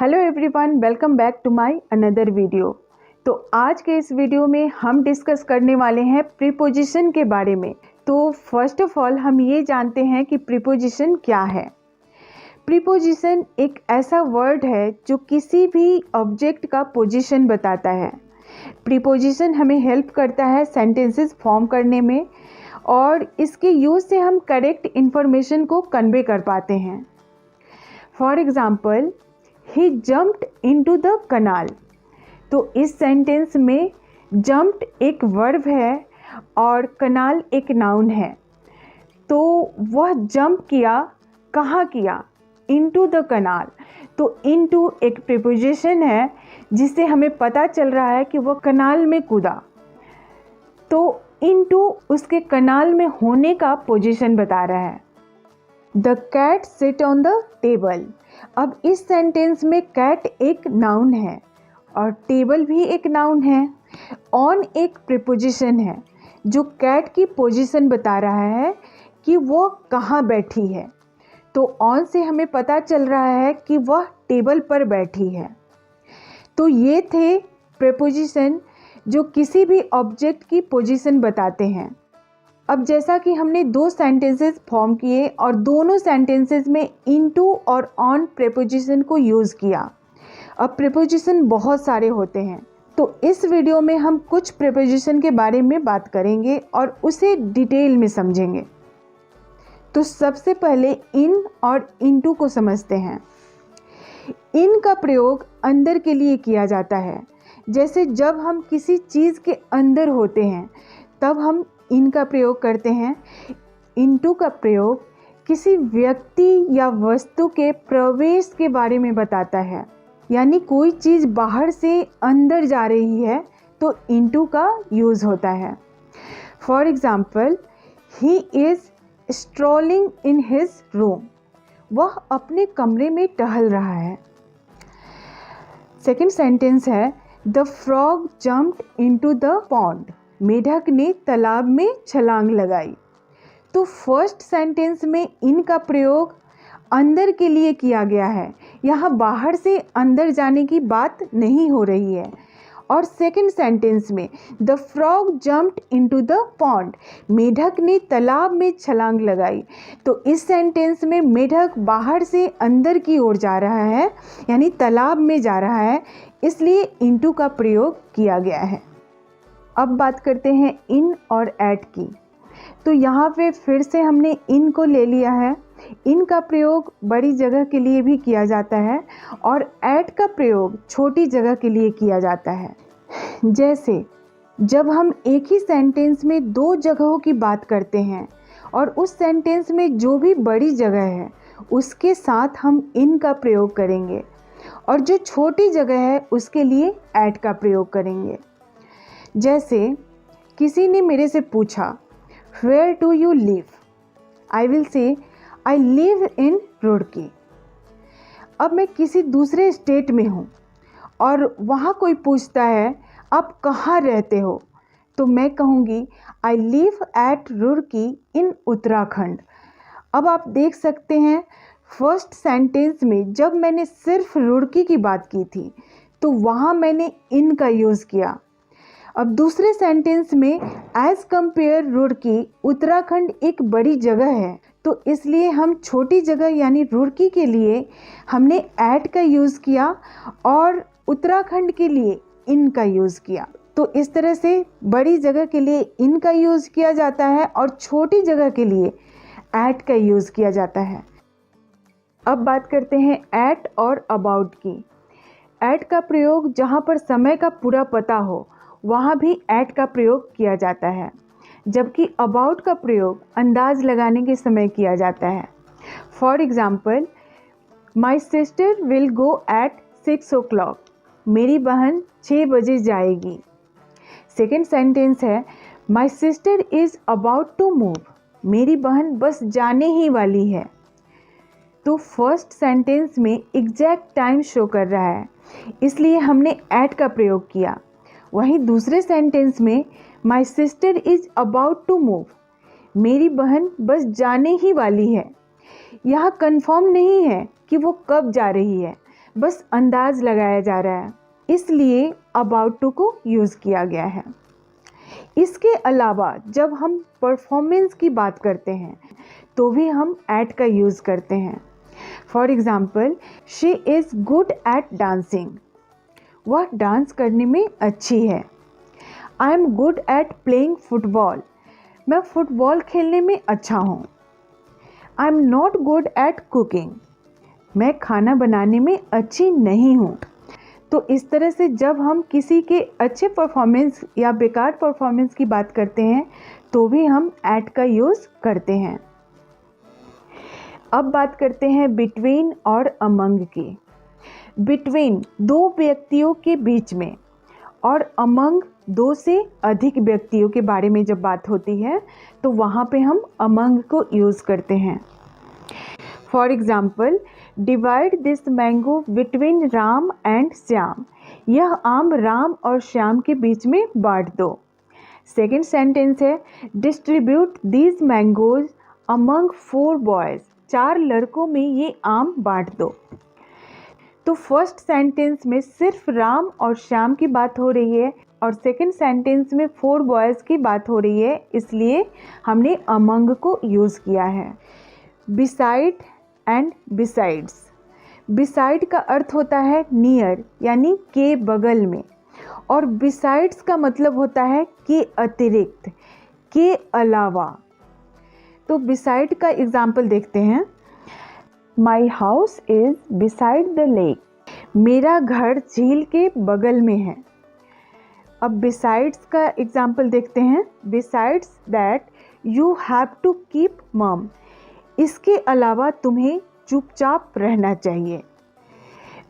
Hello everyone, welcome back to my another video. तो आज के इस वीडियो में हम डिस्कस करने वाले हैं प्रीपोजिशन के बारे में। तो फर्स्ट ऑफ ऑल हम ये जानते हैं कि प्रीपोजिशन क्या है। प्रीपोजिशन एक ऐसा वर्ड है जो किसी भी ऑब्जेक्ट का पोजीशन बताता है। प्रीपोजिशन हमें हेल्प करता है सेंटेंसेस फॉर्म करने में और इसके यूज़ से हम करेक्ट इन्फॉर्मेशन को कन्वे कर पाते हैं। For example, he jumped into the कनाल। तो इस सेंटेंस में जम्प्ड एक वर्ब है और कनाल एक नाउन है। तो वह जंप किया, कहाँ किया? इनटू द कनाल। तो इनटू एक प्रीपोजिशन है जिससे हमें पता चल रहा है कि वह कनाल में कूदा। तो इनटू उसके कनाल में होने का पोजीशन बता रहा है। The cat sit on the table. अब इस सेंटेंस में कैट एक नाउन है और टेबल भी एक नाउन है। ऑन एक प्रीपोजिशन है जो कैट की पोजीशन बता रहा है कि वो कहाँ बैठी है। तो ऑन से हमें पता चल रहा है कि वह टेबल पर बैठी है। तो ये थे प्रीपोजिशन जो किसी भी ऑब्जेक्ट की पोजीशन बताते हैं। अब जैसा कि हमने दो सेंटेंसेस फॉर्म किए और दोनों सेंटेंसेस में इनटू और ऑन प्रीपोजिशन को यूज़ किया। अब प्रीपोजिशन बहुत सारे होते हैं, तो इस वीडियो में हम कुछ प्रीपोजिशन के बारे में बात करेंगे और उसे डिटेल में समझेंगे। तो सबसे पहले इन और इनटू को समझते हैं। इन का प्रयोग अंदर के लिए किया जाता है। जैसे जब हम किसी चीज़ के अंदर होते हैं तब हम इन का प्रयोग करते हैं। इनटू का प्रयोग किसी व्यक्ति या वस्तु के प्रवेश के बारे में बताता है, यानी कोई चीज़ बाहर से अंदर जा रही है तो इनटू का यूज़ होता है। For example, he is strolling in his room. वह अपने कमरे में टहल रहा है। सेकेंड सेंटेंस है, the frog jumped into the pond. मेढक ने तालाब में छलांग लगाई। तो फर्स्ट सेंटेंस में इन का प्रयोग अंदर के लिए किया गया है, यहाँ बाहर से अंदर जाने की बात नहीं हो रही है। और सेकंड सेंटेंस में the frog jumped into the pond, मेढक ने तालाब में छलांग लगाई। तो इस सेंटेंस में मेढक बाहर से अंदर की ओर जा रहा है, यानी तालाब में जा रहा है, इसलिए इनटू का प्रयोग किया गया है। अब बात करते हैं इन और एट की। तो यहाँ पे फिर से हमने इन को ले लिया है। इन का प्रयोग बड़ी जगह के लिए भी किया जाता है और एट का प्रयोग छोटी जगह के लिए किया जाता है। जैसे जब हम एक ही सेंटेंस में दो जगहों की बात करते हैं और उस सेंटेंस में जो भी बड़ी जगह है उसके साथ हम इन का प्रयोग करेंगे और जो छोटी जगह है उसके लिए एट का प्रयोग करेंगे। जैसे किसी ने मेरे से पूछा, where do you live? I will say, I live in Roorkee. अब मैं किसी दूसरे स्टेट में हूँ और वहाँ कोई पूछता है, आप कहाँ रहते हो? तो मैं कहूँगी, आई लिव एट रुड़की इन उत्तराखंड। अब आप देख सकते हैं फर्स्ट सेंटेंस में जब मैंने सिर्फ रुड़की की बात की थी तो वहाँ मैंने इन का यूज़ किया। अब दूसरे सेंटेंस में एज़ कंपेयर रुड़की, उत्तराखंड एक बड़ी जगह है, तो इसलिए हम छोटी जगह यानी रुड़की के लिए हमने एट का यूज़ किया और उत्तराखंड के लिए इन का यूज़ किया। तो इस तरह से बड़ी जगह के लिए इन का यूज़ किया जाता है और छोटी जगह के लिए एट का यूज़ किया जाता है। अब बात करते हैं एट और अबाउट की। एट का प्रयोग जहाँ पर समय का पूरा पता हो वहाँ भी एट का प्रयोग किया जाता है, जबकि अबाउट का प्रयोग अंदाज़ लगाने के समय किया जाता है। For example, my sister will go at 6 o'clock। मेरी बहन 6 बजे जाएगी। सेकेंड सेंटेंस है, my sister is about to move. मेरी बहन बस जाने ही वाली है। तो फर्स्ट सेंटेंस में एग्जैक्ट टाइम शो कर रहा है, इसलिए हमने एट का प्रयोग किया। वहीं दूसरे सेंटेंस में my sister is about to move, मेरी बहन बस जाने ही वाली है। यहाँ कंफर्म नहीं है कि वो कब जा रही है, बस अंदाज लगाया जा रहा है, इसलिए अबाउट टू को यूज़ किया गया है। इसके अलावा जब हम परफॉर्मेंस की बात करते हैं तो भी हम एट का यूज़ करते हैं। For example, she is good at dancing, वह डांस करने में अच्छी है। I am good at playing football, मैं फुटबॉल खेलने में अच्छा हूँ। I am not good at cooking, मैं खाना बनाने में अच्छी नहीं हूँ। तो इस तरह से जब हम किसी के अच्छे परफॉर्मेंस या बेकार परफॉर्मेंस की बात करते हैं तो भी हम एट का यूज़ करते हैं। अब बात करते हैं बिटवीन और अमंग की। बिटवीन दो व्यक्तियों के बीच में और अमंग दो से अधिक व्यक्तियों के बारे में जब बात होती है तो वहाँ पे हम अमंग को यूज़ करते हैं। For example, divide this mango between Ram and Shyam, यह आम राम और श्याम के बीच में बांट दो। सेकेंड सेंटेंस है, distribute these mangoes among 4 boys, 4 लड़कों में ये आम बांट दो। तो फर्स्ट सेंटेंस में सिर्फ राम और श्याम की बात हो रही है और सेकेंड सेंटेंस में 4 बॉयज़ की बात हो रही है, इसलिए हमने अमंग को यूज़ किया है। बिसाइड एंड बिसाइड्स, बिसाइड का अर्थ होता है नियर यानी के बगल में, और बिसाइड्स का मतलब होता है के अतिरिक्त, के अलावा। तो बिसाइड का एग्जाम्पल देखते हैं। My house is beside the lake, मेरा घर झील के बगल में है। अब बिसाइड्स का एग्जाम्पल देखते हैं। Besides that you have to keep mum, इसके अलावा तुम्हें चुपचाप रहना चाहिए।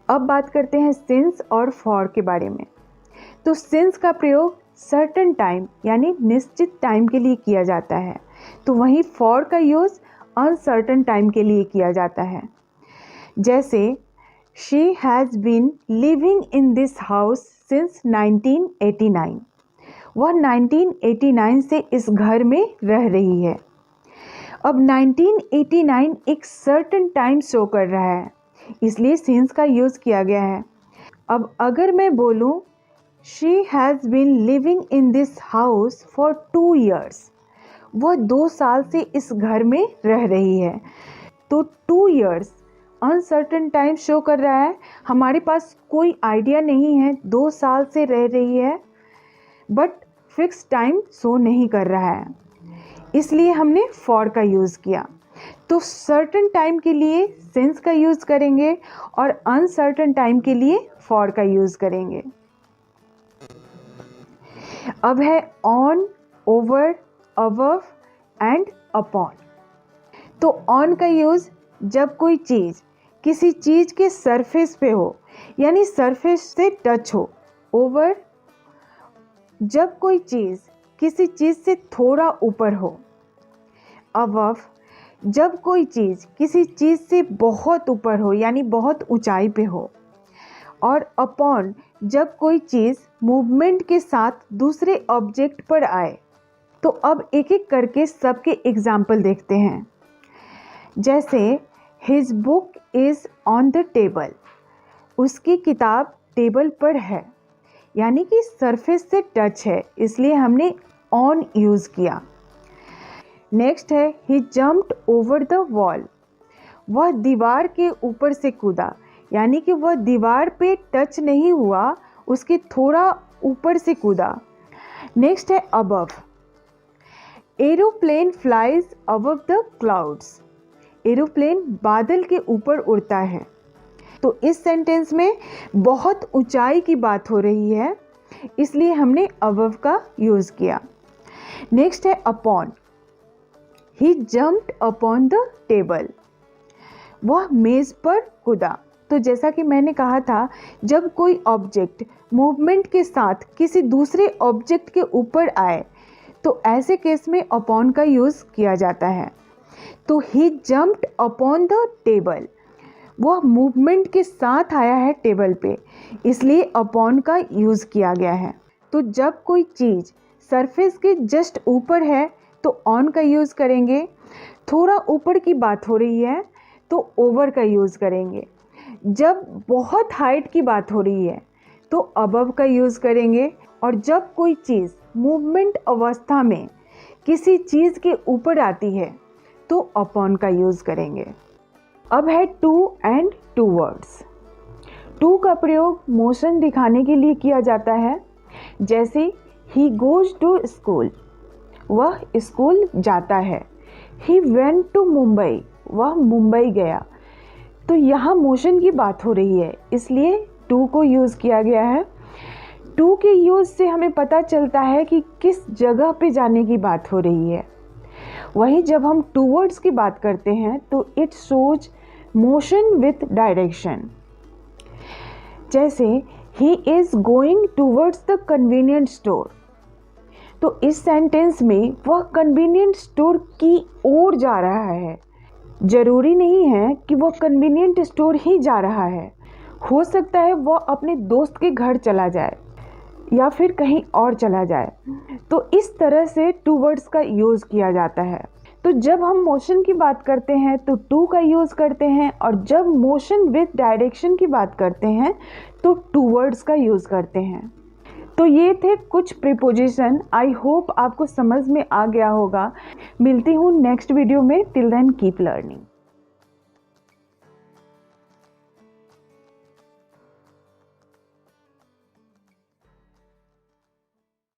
अब बात करते हैं सिंस और फॉर के बारे में। तो सिंस का प्रयोग सर्टेन टाइम यानी निश्चित टाइम के लिए किया जाता है, तो वहीं फॉर का यूज़ अनसर्टेन टाइम के लिए किया जाता है। जैसे she has been living in this house since 1989, वह 1989 से इस घर में रह रही है। अब 1989 एक सर्टेन टाइम शो कर रहा है, इसलिए सिंस का यूज़ किया गया है। अब अगर मैं बोलूँ she has been living in this house for 2 years, वह 2 साल से इस घर में रह रही है, तो 2 years अनसर्टेन टाइम शो कर रहा है। हमारे पास कोई आइडिया नहीं है 2 साल से रह रही है, बट फिक्स टाइम शो नहीं कर रहा है, इसलिए हमने फॉर का यूज़ किया। तो सर्टेन टाइम के लिए सिंस का यूज़ करेंगे और अनसर्टेन टाइम के लिए फॉर का यूज़ करेंगे। अब है on, over, above and upon. तो ऑन का यूज़ जब कोई चीज़ किसी चीज़ के सरफेस पे हो यानी सरफेस से टच हो। ओवर जब कोई चीज़ किसी चीज़ से थोड़ा ऊपर हो। अबव जब कोई चीज़ किसी चीज़ से बहुत ऊपर हो यानी बहुत ऊंचाई पे हो। और अपॉन जब कोई चीज़ मूवमेंट के साथ दूसरे ऑब्जेक्ट पर आए। तो अब एक एक करके सबके एग्जाम्पल देखते हैं। जैसे his book is on the table, उसकी किताब टेबल पर है, यानी कि सरफेस से टच है, इसलिए हमने ऑन यूज़ किया। नेक्स्ट है ही जम्प्ड ओवर द वॉल, वह दीवार के ऊपर से कूदा, यानी कि वह दीवार पे टच नहीं हुआ, उसके थोड़ा ऊपर से कूदा। नेक्स्ट है above, aeroplane flies above the clouds, aeroplane बादल के ऊपर उड़ता है। तो इस सेंटेंस में बहुत ऊंचाई की बात हो रही है, इसलिए हमने अबव का यूज़ किया। नेक्स्ट है upon, he jumped upon the table, वह मेज़ पर कूदा। तो जैसा कि मैंने कहा था, जब कोई ऑब्जेक्ट मूवमेंट के साथ किसी दूसरे ऑब्जेक्ट के ऊपर आए तो ऐसे केस में अपॉन का यूज़ किया जाता है। तो ही जम्प्ड अपॉन द टेबल, वह मूवमेंट के साथ आया है टेबल पे, इसलिए अपॉन का यूज़ किया गया है। तो जब कोई चीज़ सरफेस के जस्ट ऊपर है तो ऑन का यूज़ करेंगे, थोड़ा ऊपर की बात हो रही है तो ओवर का यूज़ करेंगे। जब बहुत हाइट की बात हो रही है तो अबव का यूज़ करेंगे, और जब कोई चीज़ मूवमेंट अवस्था में किसी चीज़ के ऊपर आती है तो अपॉन का यूज़ करेंगे। अब है टू एंड टूवर्ड्स। टू का प्रयोग मोशन दिखाने के लिए किया जाता है, जैसे ही गोज टू स्कूल, वह स्कूल जाता है। ही वेंट टू मुंबई, वह मुंबई गया। तो यहाँ मोशन की बात हो रही है, इसलिए टू को यूज़ किया गया है। टू के यूज़ से हमें पता चलता है कि किस जगह पे जाने की बात हो रही है। वहीं जब हम टूवर्ड्स की बात करते हैं तो it shows motion with direction, जैसे ही is going towards the convenient store. तो इस सेंटेंस में वह कन्वीनियंट स्टोर की ओर जा रहा है। ज़रूरी नहीं है कि वह कन्वीनियंट स्टोर ही जा रहा है, हो सकता है वह अपने दोस्त के घर चला जाए या फिर कहीं और चला जाए। तो इस तरह से टूवर्ड्स का यूज़ किया जाता है। तो जब हम मोशन की बात करते हैं तो टू का यूज़ करते हैं, और जब मोशन विथ डायरेक्शन की बात करते हैं तो टूवर्ड्स का यूज़ करते हैं। तो ये थे कुछ प्रीपोजिशन। आई होप आपको समझ में आ गया होगा। मिलती हूँ नेक्स्ट वीडियो में। Till then keep learning.